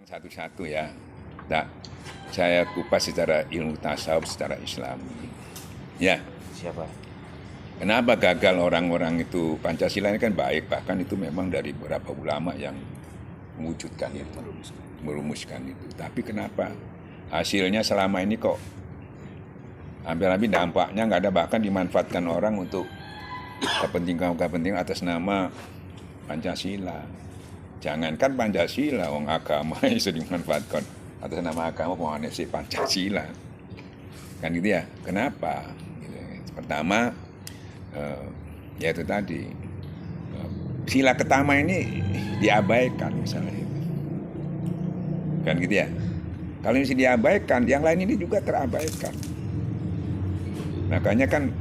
Satu-satu ya. Nah, saya kupas secara ilmu tasawuf, secara Islami. Ya, Siapa? kenapa gagal orang-orang itu? Pancasila ini kan baik, bahkan itu memang dari beberapa ulama yang mewujudkan itu, merumuskan itu. Tapi kenapa hasilnya selama ini kok hampir-hampir dampaknya nggak ada, bahkan dimanfaatkan orang untuk kepentingan atas nama Pancasila. Jangankan Pancasila, wong agama bisa dimanfaatkan atas nama agama menganeksi Pancasila. Kan gitu ya. Kenapa? Gitu. Pertama, yaitu tadi, sila ketama ini diabaikan misalnya. Kan gitu ya. Kalau ini diabaikan, yang lain ini juga terabaikan. Makanya kan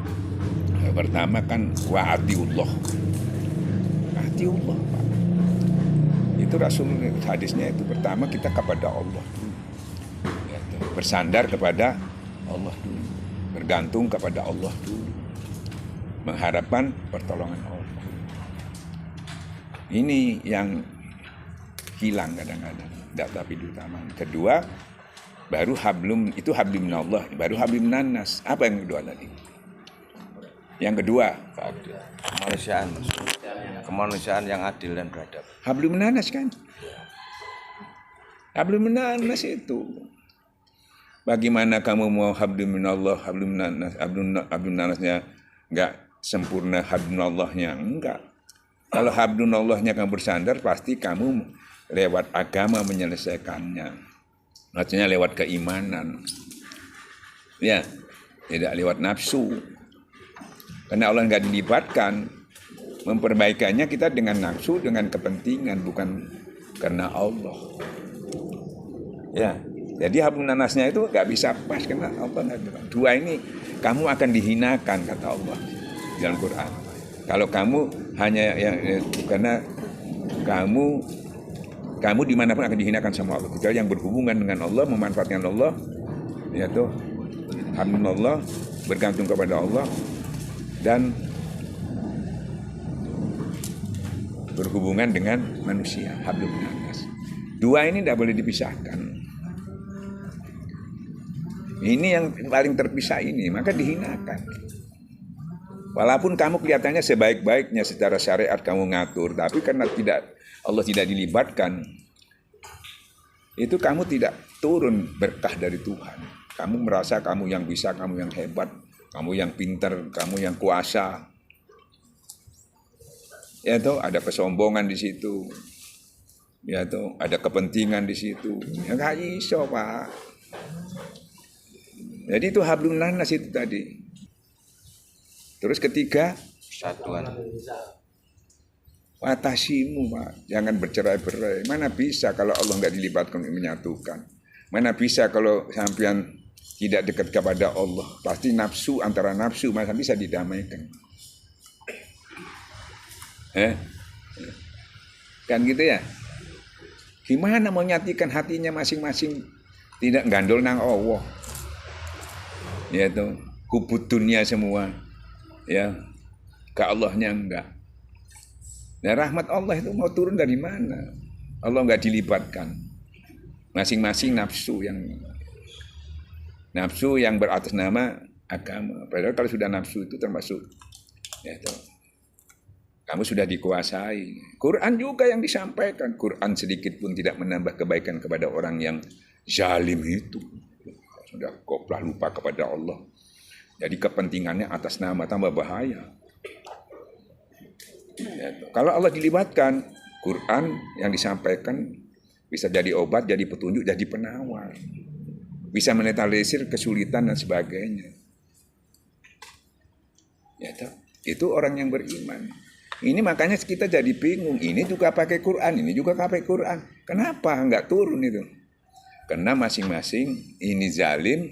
pertama kan wa'atiullah. Atiullah, Pak. Itu Rasul hadisnya itu pertama kita kepada Allah dulu. Ya, bersandar kepada Allah dulu. Bergantung kepada Allah dulu. Mengharapkan pertolongan Allah. Ini yang hilang kadang-kadang. Tapi utama. Kedua, baru hablum, itu hablum minallah, baru hablum minannas. Apa yang kedua tadi? Yang kedua, Kemanusiaan yang adil dan beradab. hablum minannas kan? Hablum minannas itu. Bagaimana kamu mau hablum minallah, hablum minannas, hablum minannasnya enggak sempurna, hablum minallahnya enggak. Kalau hablum minallahnya kamu bersandar, pasti kamu lewat agama menyelesaikannya. Maksudnya lewat keimanan. Ya, tidak lewat nafsu. Karena Allah enggak dilibatkan. Memperbaikannya kita dengan nafsu, dengan kepentingan, bukan karena Allah. Ya, jadi hablum minannasnya itu nggak bisa pas karena Allah nggak bilang. Dua ini kamu akan dihinakan kata Allah dalam Quran. Kalau kamu hanya karena kamu dimanapun akan dihinakan sama Allah. Kecuali yang berhubungan dengan Allah, memanfaatkan Allah, yaitu hablum minallah, bergantung kepada Allah dan berhubungan dengan manusia, hablum minannas. Dua ini tidak boleh dipisahkan. Ini yang paling terpisah ini, maka dihinakan. Walaupun kamu kelihatannya sebaik-baiknya secara syariat kamu ngatur, tapi karena Allah tidak dilibatkan, itu kamu tidak turun berkah dari Tuhan. Kamu merasa kamu yang bisa, kamu yang hebat, kamu yang pintar, kamu yang kuasa. Ya toh, ada kesombongan di situ. Ya toh, ada kepentingan di situ. Ya nggak iso, Pak. Jadi itu hablum minannas itu tadi. Terus ketiga, Persatuan. watasimu, Pak. Jangan bercerai-berai. Mana bisa kalau Allah nggak dilibatkan menyatukan. Mana bisa kalau sampean tidak dekat kepada Allah. Pasti nafsu, antara nafsu, masa bisa didamaikan. Kan gitu ya. Gimana mau nyatikan hatinya masing-masing tidak gandol nang Allah. Ya itu hubud dunia semua. Ya. Ke Allahnya enggak. Nah, rahmat Allah itu mau turun dari mana? Allah enggak dilibatkan. Masing-masing nafsu yang beratas nama agama. Padahal kalau sudah nafsu itu termasuk ya itu. Kamu sudah dikuasai. Quran juga yang disampaikan. Quran sedikit pun tidak menambah kebaikan kepada orang yang zalim itu. Sudah koplah lupa kepada Allah. Jadi kepentingannya atas nama tambah bahaya. Ya, kalau Allah dilibatkan, Quran yang disampaikan bisa jadi obat, jadi petunjuk, jadi penawar. Bisa menetralisir kesulitan dan sebagainya. Ya, itu orang yang beriman. Ini makanya kita jadi bingung. Ini juga pakai Quran, ini juga pakai Quran. Kenapa enggak turun itu? Karena masing-masing ini zalim,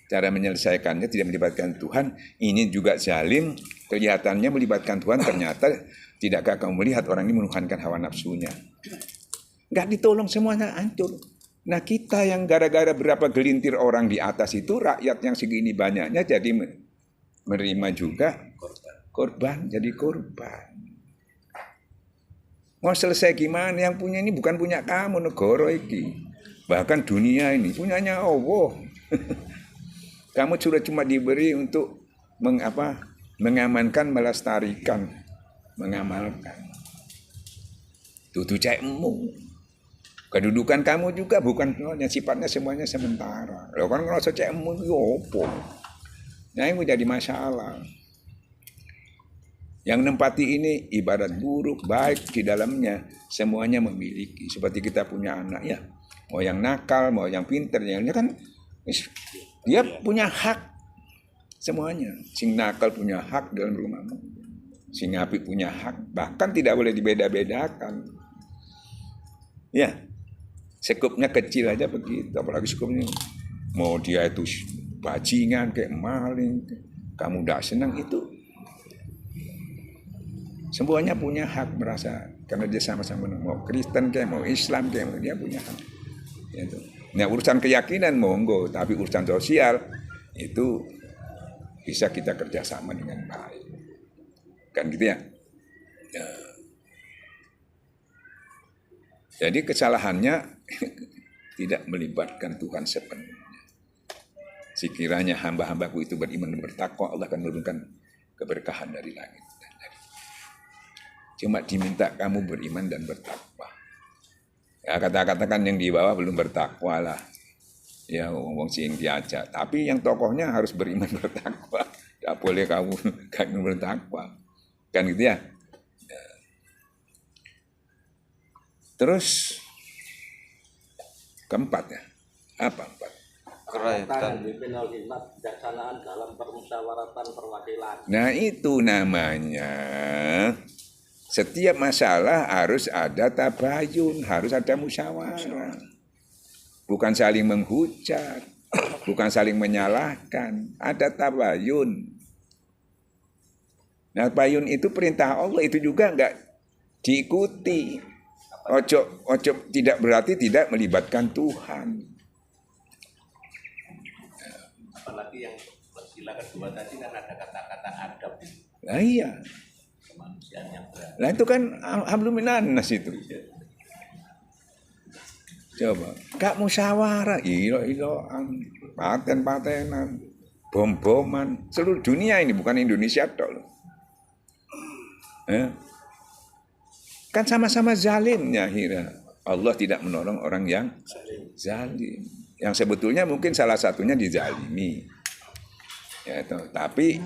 cara menyelesaikannya tidak melibatkan Tuhan. Ini juga zalim, kelihatannya melibatkan Tuhan, ternyata tidakkah kamu melihat orang ini menuhankan hawa nafsunya? Enggak ditolong, semuanya hancur. Nah kita yang gara-gara berapa gelintir orang di atas itu, rakyat yang segini banyaknya jadi menerima juga korban, jadi korban. Mau selesai gimana? Yang punya ini bukan punya kamu, negara iki. Bahkan dunia ini punyanya Allah. Kamu sudah cuma diberi untuk mengamankan, melestarikan, mengamalkan. Itu cekmu. Kedudukan kamu juga bukan sifatnya semuanya sementara. Kalau kan ngerasa cekmu itu apa? Nah ini jadi masalah. Yang nempati ini ibarat buruk, baik di dalamnya semuanya memiliki. Seperti kita punya anak ya, mau yang nakal, mau yang pinter, yang kan dia punya hak semuanya. Sing nakal punya hak dalam rumahmu, sing apik punya hak, bahkan tidak boleh dibeda-bedakan. Ya, sekupnya kecil aja begitu, apalagi sekupnya mau dia itu bajingan kayak maling, kamu tidak senang itu. Semuanya punya hak merasa karena dia sama-sama mau Kristen kayak mau Islam kayak mau, dia punya hak. Itu. Nah urusan keyakinan monggo, tapi urusan sosial itu bisa kita kerjasama dengan baik, kan gitu ya. Ya. Jadi kesalahannya tidak melibatkan Tuhan sepenuhnya. Sekiranya hamba-hambaku itu beriman dan bertakwa, Allah akan menurunkan keberkahan dari langit. Cuma diminta kamu beriman dan bertakwa. Ya kata-katakan yang di bawah belum bertakwa lah. Ya ngomong sing diajak. Tapi yang tokohnya harus beriman bertakwa. Tidak boleh kamu gak bertakwa. Kan gitu ya. Terus keempat ya. Apa empat? Kerahitan. Dalam permusyawaratan perwakilan. Nah itu namanya setiap masalah harus ada tabayun, harus ada musyawarah. Bukan saling menghujat, bukan saling menyalahkan, ada tabayun. Nah tabayun itu perintah Allah, itu juga enggak diikuti. Ojo tidak berarti tidak melibatkan Tuhan. Apalagi yang sila kedua tadi kan ada kata-kata adab. Nah iya. Kemanusiaan yang berat. Nah itu kan hablum minan nas itu. Coba, gak musyawarah, ilo-iloan, paten-patenan, bom-boman, seluruh dunia ini bukan Indonesia toh. Kan sama-sama zalimnya akhirnya. Allah tidak menolong orang yang zalim. Yang sebetulnya mungkin salah satunya dizalimi. Ya itu, tapi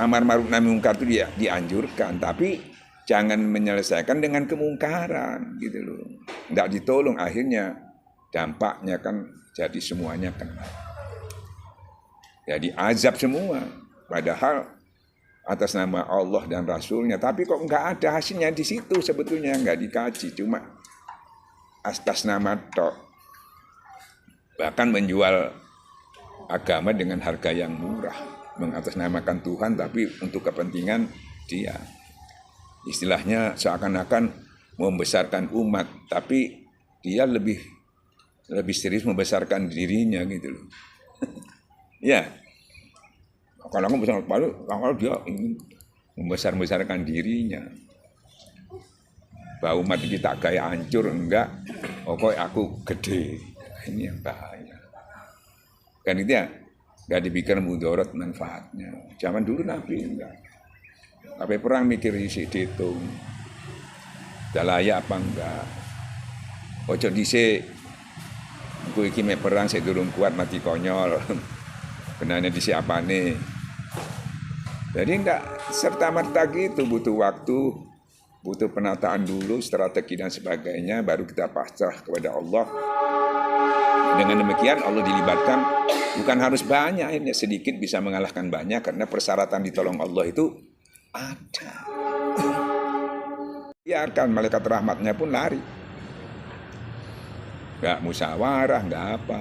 amar ma'ruf nahi mungkar itu dia dianjurkan, tapi jangan menyelesaikan dengan kemungkaran gitu loh. Tidak ditolong, akhirnya dampaknya kan jadi semuanya kena. Jadi azab semua. Padahal atas nama Allah dan Rasulnya, tapi kok nggak ada hasilnya di situ sebetulnya, nggak dikaji, cuma atas nama tok. Bahkan menjual agama dengan harga yang murah, mengatasnamakan Tuhan tapi untuk kepentingan dia. Istilahnya seakan-akan membesarkan umat, tapi dia lebih serius membesarkan dirinya gitu loh. Ya. Kalau aku besar kepala, kalau dia ingin membesarkan dirinya. Bahwa umat kita gaya hancur, enggak. Pokoknya aku gede. Ini yang bahaya. Kan itu ya, enggak dipikir mudarat manfaatnya. Zaman dulu Nabi enggak. Tapi perang mikir isi dihitung. Udah layak apa enggak. Ojo dhisik. Aku iki mek perang saya durung kuat mati konyol. Benarnya dhisik apane. Jadi enggak serta-merta gitu, butuh waktu, butuh penataan dulu, strategi dan sebagainya, baru kita pasrah kepada Allah. Dengan demikian Allah dilibatkan, bukan harus banyak, akhirnya sedikit bisa mengalahkan banyak, karena persyaratan ditolong Allah itu ada. Biarkan malaikat rahmatnya pun lari. Enggak musyawarah, enggak apa.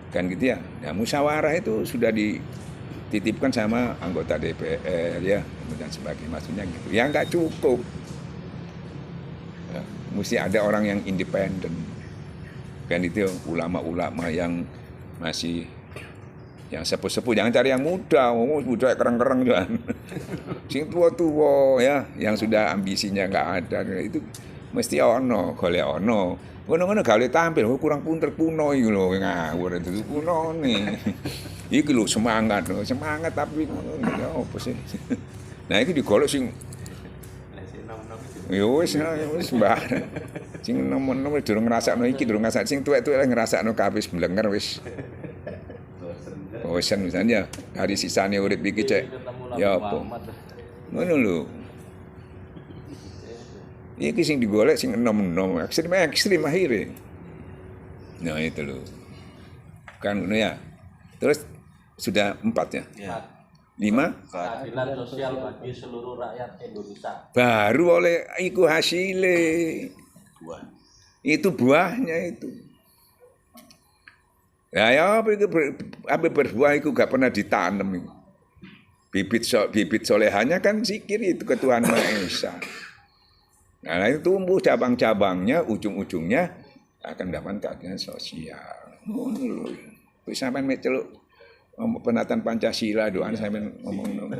Kan gitu ya. Nah, musyawarah itu sudah dititipkan sama anggota DPR ya dan sebagainya, maksudnya gitu. Ya nggak cukup. Ya, mesti ada orang yang independen. Kan itu ulama-ulama yang masih yang sepuh-sepuh, jangan cari yang muda, muda kereng-kereng kan. Sing tua-tua ya, yang sudah ambisinya nggak ada, itu mesti ono, golek ono. Ngono-ngono gawe tampil kurang punter kuno iki lho ngawur itu kunone. Iki lho semangat tapi ngono ya apa sih. Nah iki digolek sing ya wis sembarang. Sing nom-nom durung ngrasakno iki durung ngrasak sing tuwek-tuwek ngrasakno kabeh blenger wis. Bosen misalnya hari sisane urip iki cek. Ya apa. Ngono lho. Iki sing digolek sing enom-enom, ekstrim akhirnya. Nah itu loh. Kan ya. Terus sudah 4 ya? Ya. 5? Keadilan sosial bagi seluruh rakyat Indonesia. Baru oleh iku hasilnya. Itu buahnya itu. Ya apa itu berbuah itu gak pernah ditanam itu. Bibit solehannya kan zikir itu ketuhanan Maha Esa. Nah itu tumbuh cabang-cabangnya, ujung-ujungnya akan dapat keadilan sosial. Sampai menceluk penataan Pancasila doan sampai ngomong